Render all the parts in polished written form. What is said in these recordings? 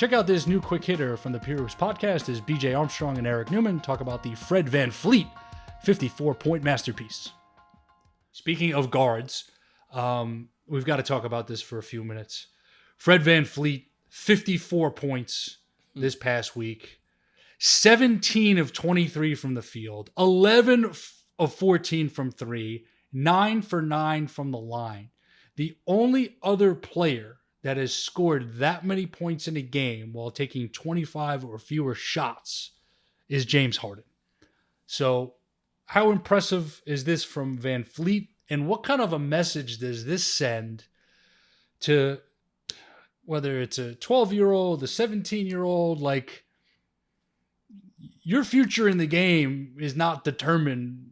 Check out this new quick hitter from the Pure Podcast as BJ Armstrong and Eric Newman talk about the Fred VanVleet 54-point masterpiece. Speaking of guards, we've got to talk about this for a few minutes. Fred VanVleet, 54 points this past week. 17 of 23 from the field. 11 of 14 from 3. 9 for 9 from the line. The only other player that has scored that many points in a game while taking 25 or fewer shots is James Harden. So how impressive is this from VanVleet? And what kind of a message does this send to whether it's a 12-year-old, a 17-year-old, like your future in the game is not determined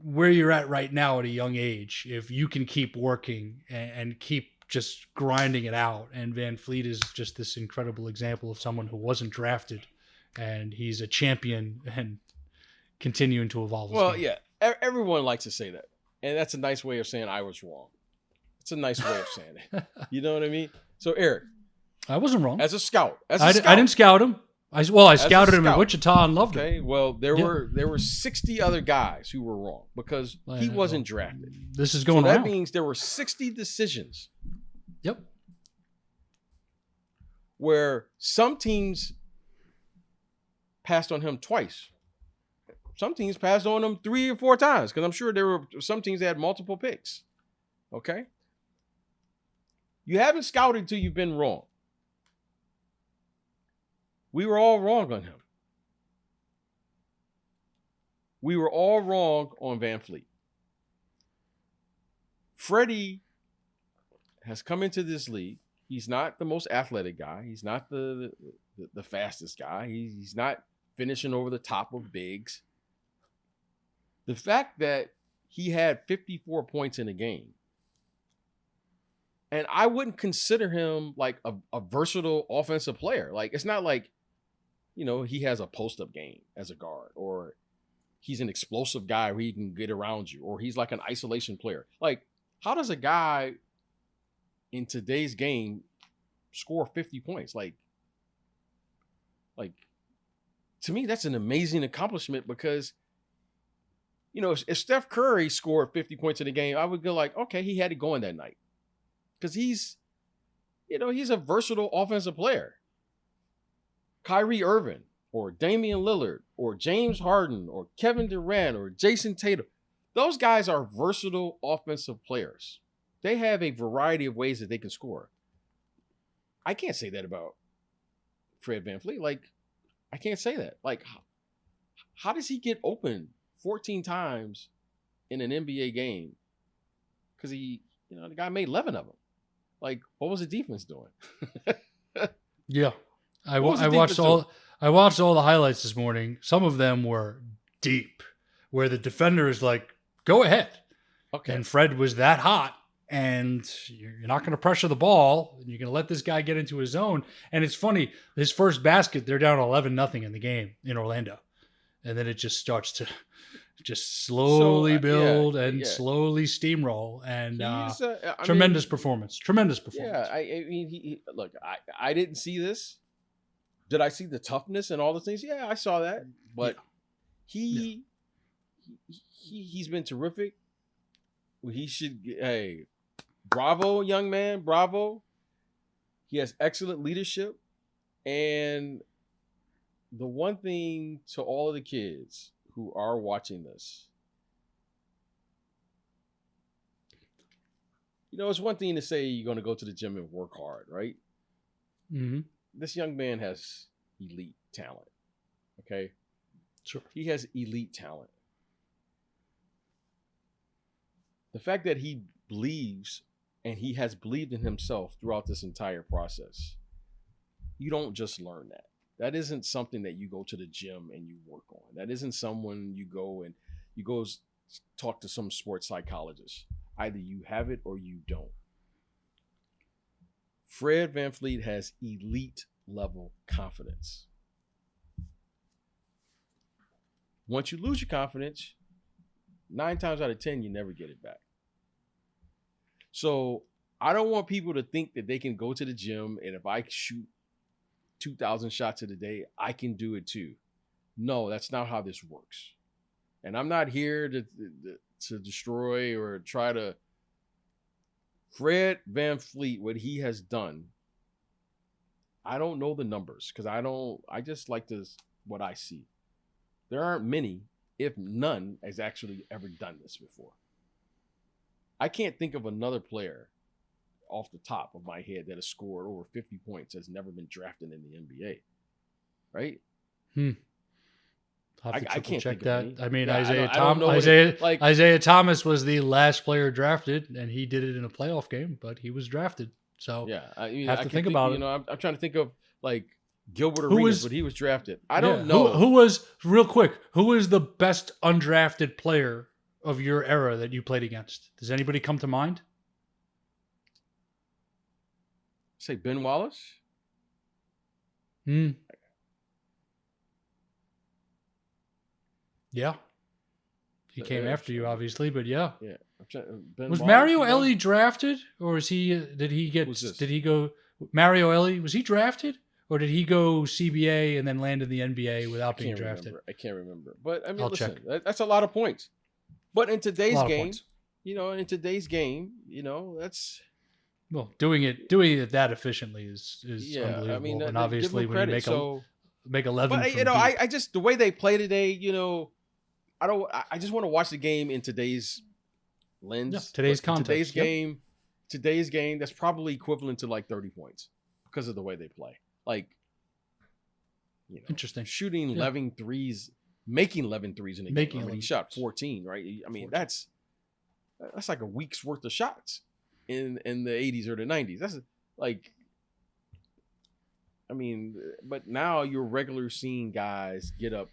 where you're at right now at a young age. If you can keep working and keep just grinding it out. And VanVleet is just this incredible example of someone who wasn't drafted and he's a champion and continuing to evolve. Well, yeah, everyone likes to say that. And that's a nice way of saying I was wrong. It's a nice way of saying it. You know what I mean? So, Eric. I wasn't wrong. As a scout. I didn't scout him. I scouted him in Wichita and loved him. Okay, well, there were 60 other guys who were wrong because he wasn't drafted. This is going around. That means there were 60 decisions. Yep. Where some teams passed on him twice. Some teams passed on him 3 or 4 times because I'm sure there were some teams that had multiple picks. Okay? You haven't scouted till you've been wrong. We were all wrong on him. We were all wrong on VanVleet. Freddie has come into this league. He's not the most athletic guy. He's not the fastest guy. He's not finishing over the top of bigs. The fact that he had 54 points in a game, and I wouldn't consider him like a versatile offensive player. Like, it's not like, he has a post-up game as a guard, or he's an explosive guy where he can get around you, or he's like an isolation player. Like, how does a guy in today's game score 50 points? Like to me, that's an amazing accomplishment because, if Steph Curry scored 50 points in a game, I would go like, okay, he had it going that night. Because he's a versatile offensive player. Kyrie Irving or Damian Lillard or James Harden or Kevin Durant or Jason Tatum. Those guys are versatile offensive players. They have a variety of ways that they can score. I can't say that about Fred VanVleet. Like, I can't say that. Like, how does he get open 14 times in an NBA game? Because the guy made 11 of them. Like, what was the defense doing? Yeah. I watched all the highlights this morning. Some of them were deep, where the defender is like, go ahead. Okay. And Fred was that hot, and you're not going to pressure the ball, and you're going to let this guy get into his zone. And it's funny, his first basket, they're down 11-0 in the game in Orlando. And then it just starts to just slowly build and slowly steamroll. And tremendous performance. Yeah, I mean, look, I didn't see this. Did I see the toughness and all the things? Yeah, I saw that. But he's been terrific. He should get, bravo, young man, bravo. He has excellent leadership. And the one thing to all of the kids who are watching this, it's one thing to say you're going to go to the gym and work hard, right? Mm-hmm. This young man has elite talent. Okay? Sure. He has elite talent. The fact that he believes and he has believed in himself throughout this entire process, you don't just learn that. That isn't something that you go to the gym and you work on. That isn't someone you go talk to some sports psychologist. Either you have it or you don't. Fred VanVleet has elite level confidence. Once you lose your confidence, 9 times out of 10, you never get it back. So I don't want people to think that they can go to the gym and if I shoot 2,000 shots in a day. I can do it too. No, that's not how this works. And I'm not here to destroy or try to. Fred VanVleet, what he has done, I don't know the numbers because I just like what I see. There aren't many, if none, has actually ever done this before. I can't think of another player off the top of my head that has scored over 50 points has never been drafted in the NBA. Right? I'll have to I can't check think that. of any. I mean, Yeah, Isaiah Thomas was the last player drafted, and he did it in a playoff game, but he was drafted. So yeah, I have to think about it. You know, I'm trying to think of like Gilbert Arenas, but he was drafted. I don't know who was real quick. Who was the best undrafted player of your era that you played against? Does anybody come to mind? Say Ben Wallace. Yeah. He came after you, obviously, but yeah. Yeah. Was Mario Ellie drafted, or is he? Did he get? Did he go? Mario Ellie, was he drafted, or did he go CBA and then land in the NBA without being drafted? I can't remember. But I mean, I'll listen, check. That's a lot of points. But in today's game, points. That's doing it that efficiently is unbelievable. I mean, and obviously, when credit, you make 11, but I just the way they play today, I just want to watch the game in today's lens. Yeah, today's context. Today's game, that's probably equivalent to like 30 points because of the way they play. Like, interesting. Shooting 11 threes, making 11 threes in a game. He shot 14, right? I mean, 14. That's like a week's worth of shots in the 80s or the 90s. That's like, I mean, but now you're regular seeing guys get up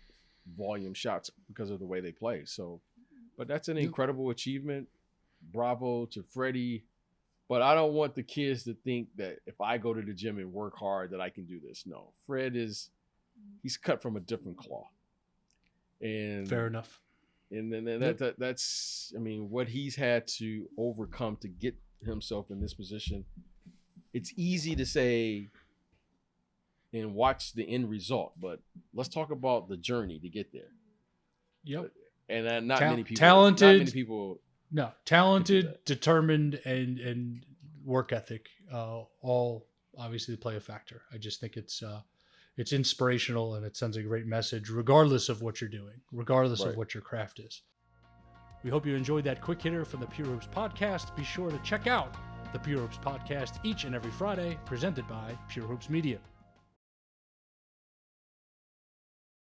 volume shots because of the way they play. So, but that's an incredible achievement. Bravo to Freddie. But I don't want the kids to think that if I go to the gym and work hard that I can do this. No, he's cut from a different cloth. And fair enough. And then that's, I mean, what he's had to overcome to get himself in this position. It's easy to say and watch the end result, but let's talk about the journey to get there. Yep. And not many people. Talented. Not many people. No, talented, determined, and work ethic. All obviously play a factor. I just think it's inspirational and it sends a great message, regardless of what you're doing, regardless of what your craft is. We hope you enjoyed that quick hitter from the Pure Hoops podcast. Be sure to check out the Pure Hoops podcast each and every Friday, presented by Pure Hoops Media.